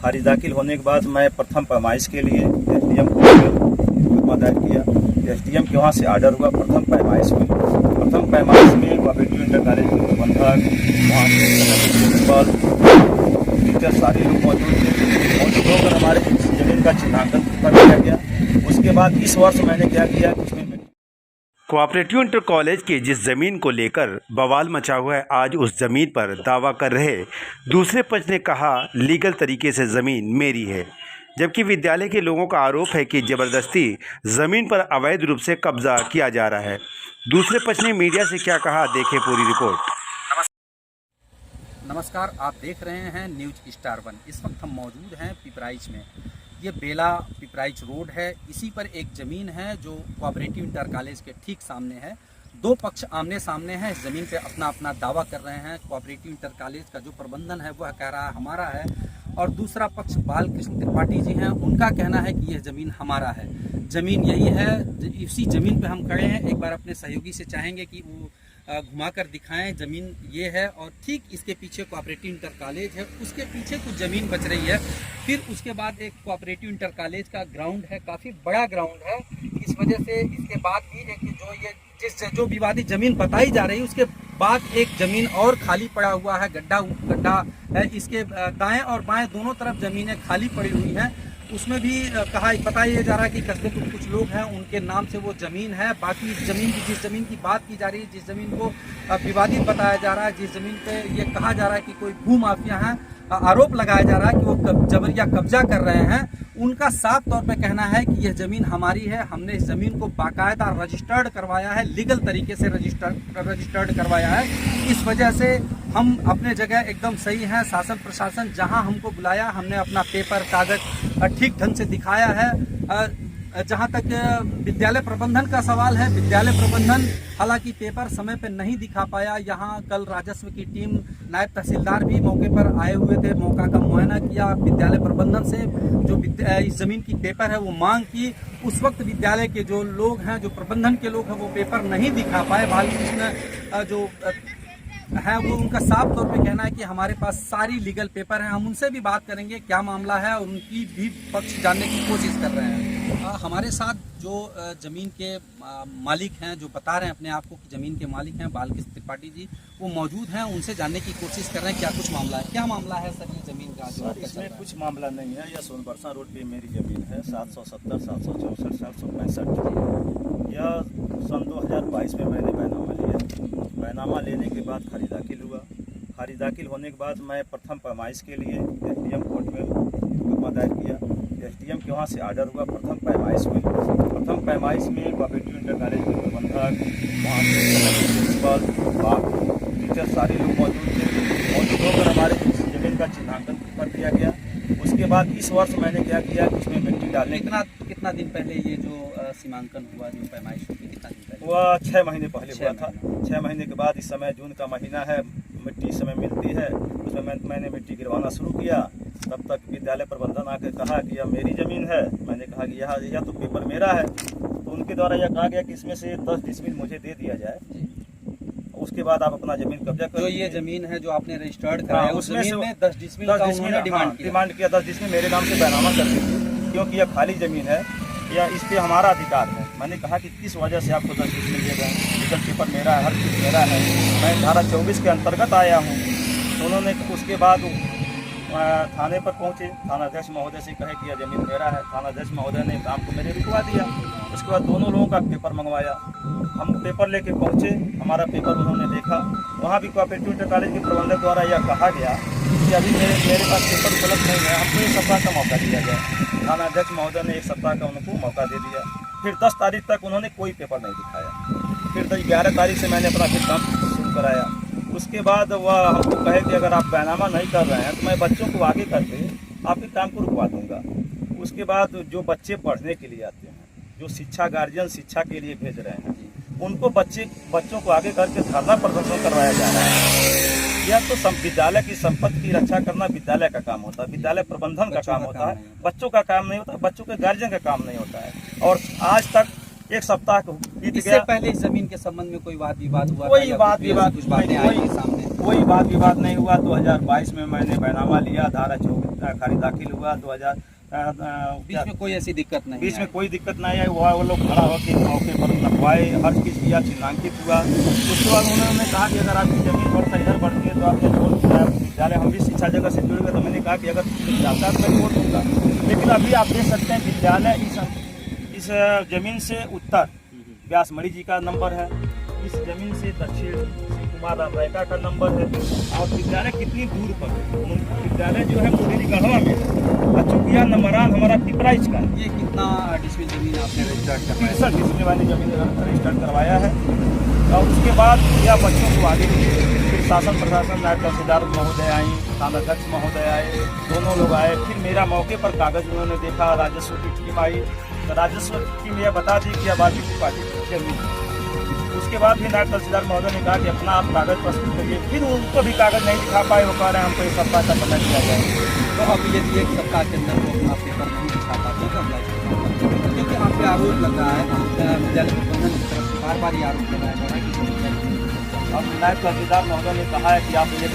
खारिज दाखिल होने के बाद मैं प्रथम पैमाइश के लिए एसडीएम को मुकदमा दायर किया। एसडीएम के वहाँ से ऑर्डर हुआ प्रथम पैमाइश में कोऑपरेटिव इंटर कॉलेज के प्रबंधक, वहाँ के प्रिंसिपल, टीचर सारे लोग मौजूद थे और लोग हमारे जमीन का चिन्हांकन कर दिया गया। उसके बाद इस वर्ष मैंने क्या किया कि उसमें कोऑपरेटिव इंटर कॉलेज की जिस ज़मीन को लेकर बवाल मचा हुआ है, आज उस ज़मीन पर दावा कर रहे दूसरे पक्ष ने कहा लीगल तरीके से ज़मीन मेरी है, जबकि विद्यालय के लोगों का आरोप है कि ज़बरदस्ती ज़मीन पर अवैध रूप से कब्जा किया जा रहा है। दूसरे पक्ष ने मीडिया से क्या कहा, देखें पूरी रिपोर्ट। नमस्कार, आप देख रहे हैं न्यूज स्टार 1। इस वक्त हम मौजूद हैं पिपराइच में। ये बेला पिपराइच रोड है। इसी पर एक ज़मीन है जो कोऑपरेटिव इंटर कॉलेज के ठीक सामने है। दो पक्ष आमने सामने हैं। इस ज़मीन पे अपना अपना दावा कर रहे हैं। कोऑपरेटिव इंटर कॉलेज का जो प्रबंधन है वह कह रहा है हमारा है, और दूसरा पक्ष बालकृष्ण त्रिपाठी जी हैं, उनका कहना है कि यह ज़मीन हमारा है। ज़मीन यही है, इसी ज़मीन पे हम खड़े हैं। एक बार अपने सहयोगी से चाहेंगे कि वो घुमाकर दिखाएं। ज़मीन ये है और ठीक इसके पीछे कोऑपरेटिव इंटर कॉलेज है, उसके पीछे कुछ ज़मीन बच रही है। फिर उसके बाद एक कोऑपरेटिव इंटर कॉलेज का ग्राउंड है, काफ़ी बड़ा ग्राउंड है। इस वजह से इसके बाद भी एक जो विवादित ज़मीन बताई जा रही है, उसके बाद एक ज़मीन और खाली पड़ा हुआ है, गड्ढा है। इसके दाएं और बाएं दोनों तरफ ज़मीनें खाली पड़ी हुई हैं। उसमें भी बताया जा रहा है कि कस्बे के कुछ लोग हैं, उनके नाम से वो ज़मीन है। बाकी ज़मीन की जिस ज़मीन की बात की जा रही है, जिस ज़मीन को विवादित बताया जा रहा है, जिस ज़मीन पे ये कहा जा रहा है कि कोई भूमाफिया है, आरोप लगाया जा रहा है कि वो जबरिया कब्जा कर रहे हैं, उनका साफ तौर पे कहना है कि यह ज़मीन हमारी है। हमने इस ज़मीन को बाकायदा रजिस्टर्ड करवाया है, लीगल तरीके से रजिस्टर्ड करवाया है। इस वजह से हम अपने जगह एकदम सही हैं। शासन प्रशासन जहां हमको बुलाया, हमने अपना पेपर कागज ठीक ढंग से दिखाया है। जहां तक विद्यालय प्रबंधन का सवाल है, विद्यालय प्रबंधन हालांकि पेपर समय पर नहीं दिखा पाया। यहां कल राजस्व की टीम, नायब तहसीलदार भी मौके पर आए हुए थे, मौका का मुआयना किया। विद्यालय प्रबंधन से जो इस ज़मीन की पेपर है वो मांग की। उस वक्त विद्यालय के जो लोग हैं, जो प्रबंधन के लोग हैं, वो पेपर नहीं दिखा पाए। बालकृष्ण जो है वो उनका साफ तौर पे कहना है कि हमारे पास सारी लीगल पेपर हैं। हम उनसे भी बात करेंगे क्या मामला है, और उनकी भी पक्ष जानने की कोशिश कर रहे हैं। हमारे साथ जो ज़मीन के मालिक हैं, जो बता रहे हैं अपने आप को कि ज़मीन के मालिक हैं, बालकृष्ण त्रिपाठी जी, वो मौजूद हैं। उनसे जानने की कोशिश कर रहे हैं क्या कुछ मामला है। क्या मामला है सर ये ज़मीन का? सर इसमें कुछ मामला नहीं है। यह सोनबरसा रोड पे मेरी ज़मीन है, 770, 764, 765। यह सन 2022 में मैंने बैनामा लिया। बैनामा लेने के बाद खारिज दाखिल हुआ। खारिज दाखिल होने के बाद मैं प्रथम पैमाइश के लिए एसडीएम कोर्ट में मुकदमा दायर किया। एसडीएम के वहाँ से ऑर्डर हुआ प्रथम पैमाइश में कोऑपरेटिव इंटर कॉलेज के प्रबंधक, वहाँ के प्रिंसिपल, टीचर सारे लोग मौजूद थे और लोग हमारे ज़मीन का चिन्हांकन कर दिया गया। उसके बाद इस वर्ष मैंने क्या किया कि उसमें मिट्टी डालने। कितना दिन पहले ये जो सीमांकन हुआ, जो पैमाइश हुई, कितना दिन पहले? वह 6 महीने पहले हुआ था। 6 महीने के बाद इस समय जून का महीना है, मिट्टी इस समय मिलती है, उसमें मैंने मिट्टी गिरवाना शुरू किया। तब तक विद्यालय प्रबंधन आकर कहा कि यह मेरी ज़मीन है। मैंने कहा कि यह तो पेपर मेरा है। तो उनके द्वारा यह कहा गया कि इसमें से 10 डिसमिल मुझे दे दिया जाए, उसके बाद आप अपना ज़मीन कब्जा करो। जो ये ज़मीन है जो आपने रजिस्टर्ड कराया, उसमें से 10 डिसमिल का उन्होंने डिमांड किया। 10 डिसमिल मेरे नाम से बैनामा कर दीजिए, क्योंकि यह खाली ज़मीन है, या इस पर हमारा अधिकार है। मैंने कहा कि किस वजह से आपको 10 डिसमिल दे रहे हैं, लीगल पेपर मेरा है, हर चीज़ मेरा है। मैं धारा 24 के अंतर्गत आया हूँ। उन्होंने उसके बाद थाने पर पहुँचे। थानाध्यक्ष महोदय से कहे कि यह ज़मीन मेरा है। थानाध्यक्ष महोदय ने काम को मेरे रुकवा दिया। उसके बाद दोनों लोगों का पेपर मंगवाया। हम पेपर लेके पहुँचे, हमारा पेपर उन्होंने देखा। वहाँ भी कोऑपरेटिव इंटर कॉलेज के प्रबंधक द्वारा यह कहा गया कि अभी मेरे पास पेपर उपलब्ध नहीं है, हमको 1 सप्ताह का मौका दिया गया। थानाध्यक्ष महोदय ने 1 सप्ताह का उनको मौका दे दिया। फिर 10 तारीख तक उन्होंने कोई पेपर नहीं दिखाया। फिर 11 तारीख से मैंने अपना फिर काम शुरू कराया। उसके बाद वह हमको कहे कि अगर आप बैनामा नहीं कर रहे हैं तो मैं बच्चों को आगे करके आपके काम को रुकवा दूंगा। उसके बाद जो बच्चे पढ़ने के लिए आते हैं, जो गार्जियन शिक्षा के लिए भेज रहे हैं, उनको बच्चों को आगे करके धरना प्रदर्शन करवाया जा रहा है। यह तो विद्यालय की संपत्ति की रक्षा करना विद्यालय का काम होता है, विद्यालय प्रबंधन का काम होता है, बच्चों का काम नहीं होता, बच्चों के गार्जियन का काम नहीं होता है। और आज तक 1 सप्ताह बीत गया। इससे पहले इस जमीन के संबंध में कोई वाद विवाद हुआ? कोई वाद विवाद कोई वाद विवाद नहीं हुआ। 2022 में मैंने बैनामा लिया, धारा 24 खारिज दाखिल हुआ। 2020 बीच में कोई ऐसी दिक्कत नहीं बीच में आई। कोई दिक्कत नहीं आई। वो लोग खड़ा होकर मौके पर लगवाए, हर चीज़ किया, चिन्हांकित हुआ। उसके बाद उन्होंने कहा कि अगर आपकी ज़मीन बढ़ता इधर बढ़ती है तो आपने छोड़ विद्यालय, हम भी शिक्षा जगह से जुड़ गए। तो मैंने कहा कि अगर जाता है तो मैं छोड़ दूँगा। लेकिन अभी आप देख सकते हैं विद्यालय इस ज़मीन से उत्तर व्यासमणि जी का नंबर है, इस ज़मीन से दक्षिण श्री कुमार रायका का नंबर है। और विद्यालय कितनी दूर पर है, विद्यालय जो है मुंडेरी गढ़वा में, चुकिया नंबरान हमारा पिपराइच का है। ये कितना डिसमिल जमीन आपने रजिस्टर्ड करवाया? 63 डिसमिल वाली जमीन रजिस्टर्ड करवाया है। और उसके बाद यह बच्चों को आगे फिर शासन प्रशासन नायब तहसीलदार महोदय आई, थानाध्यक्ष महोदय आए, दोनों लोग आए। फिर मेरा मौके पर कागज उन्होंने देखा, राजस्व की टीम आई, तो राजस्व की टीम यह बता दी कि अब आगे की पार्टी जमीन। उसके बाद भी नायब तहसीलदार महोदय ने कहा कि अपना आप कागज प्रस्तुत करिए। फिर उनको भी कागज नहीं दिखा पाए, वो कह रहे हैं हमको एक सप्ताह का समय दिया जाए। तो अब यदि एक सप्ताह के अंदर वो अपना पेपर नहीं दिखा पाते तो अप्लाई करना, क्योंकि आप पे आरोप लग रहा है, विद्यालय प्रबंधन की तरफ से बार बार ये आरोप लगाया जा रहा है कि अब नायब तहसीलदार महोदय ने कहा है कि आप एक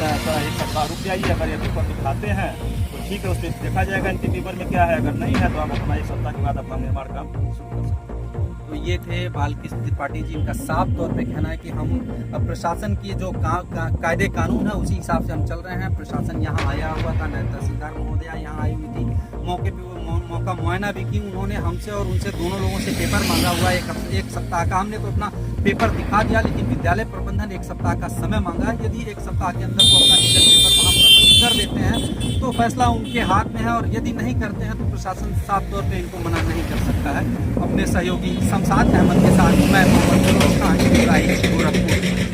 सप्ताह रुक जाइए, अगर ये पेपर दिखाते हैं तो ठीक है, उस पर देखा जाएगा इनके पेपर में क्या है। अगर नहीं है तो आप अपना एक सप्ताह के बाद अपना निर्माण काम शुरू कर सकते हैं। तो ये थे बालकृष्ण त्रिपाठी जी। इनका साफ तौर पे कहना है कि हम प्रशासन की जो कायदे कानून है उसी हिसाब से हम चल रहे हैं। प्रशासन यहाँ आया हुआ था, नायब तहसीलदार महोदया यहाँ आई हुई थी, मौके पे वो मौका मुआयना भी की उन्होंने हमसे, और उनसे दोनों लोगों से पेपर मांगा हुआ है एक सप्ताह का। हमने तो अपना पेपर दिखा दिया, लेकिन विद्यालय प्रबंधन एक सप्ताह का समय मांगा है। यदि एक सप्ताह के अंदर वो अपना लीगल पेपर वहाँ प्रस्तुत कर देते हैं तो फैसला उनके हाथ में है, और यदि नहीं करते हैं तो प्रशासन साफ तौर पे इनको मना नहीं कर सकता है। अपने सहयोगी शमशाद अहमद के साथ मैं मोहम्मद फिरोज खान, गोरखपुर।